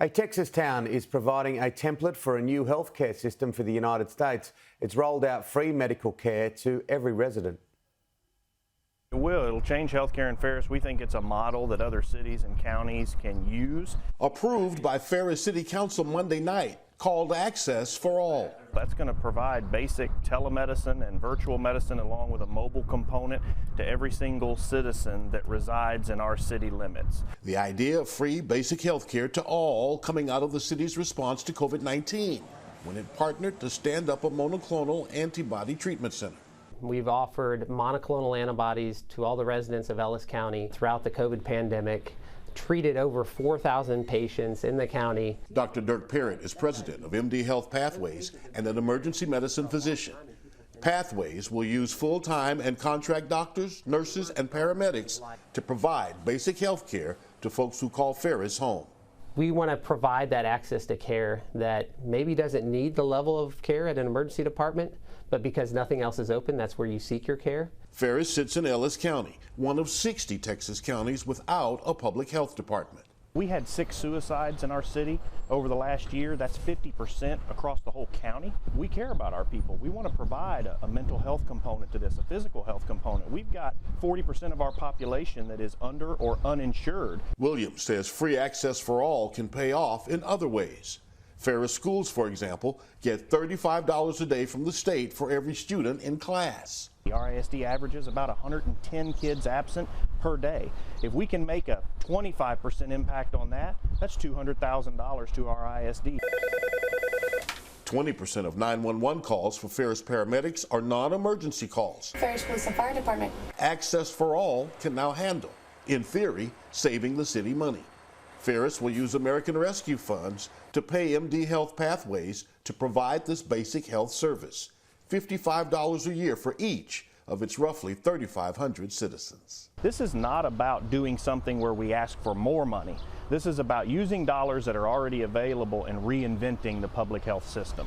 A Texas town is providing a template for a new healthcare system for the United States. It's rolled out free medical care to every resident. It will. It'll change healthcare in Ferris. We think it's a model that other cities and counties can use. Approved by Ferris City Council Monday night, called Access for All. That's going to provide basic telemedicine and virtual medicine along with a mobile component to every single citizen that resides in our city limits. The idea of free basic health care to all coming out of the city's response to COVID-19 when it partnered to stand up a monoclonal antibody treatment center. We've offered monoclonal antibodies to all the residents of Ellis County throughout the COVID pandemic, treated over 4,000 patients in the county. Dr. Dirk Parrott is president of MD Health Pathways and an emergency medicine physician. Pathways will use full-time and contract doctors, nurses, and paramedics to provide basic health care to folks who call Ferris home. We want to provide that access to care that maybe doesn't need the level of care at an emergency department, but because nothing else is open, that's where you seek your care. Ferris sits in Ellis County, one of 60 Texas counties without a public health department. We had 6 suicides in our city over the last year. That's 50% across the whole county. We care about our people. We want to provide a mental health component to this, a physical health component. We've got 40% of our population that is under or uninsured. Williams says free access for all can pay off in other ways. Ferris schools, for example, get $35 a day from the state for every student in class. The RISD averages about 110 kids absent per day. If we can make a 25% impact on that, that's $200,000 to our ISD. 20% of 911 calls for Ferris paramedics are non-emergency calls. Ferris Police and Fire Department. Access for All can now handle, in theory, saving the city money. Ferris will use American Rescue funds to pay MD Health Pathways to provide this basic health service, $55 a year for each of its roughly 3,500 citizens. This is not about doing something where we ask for more money. This is about using dollars that are already available and reinventing the public health system.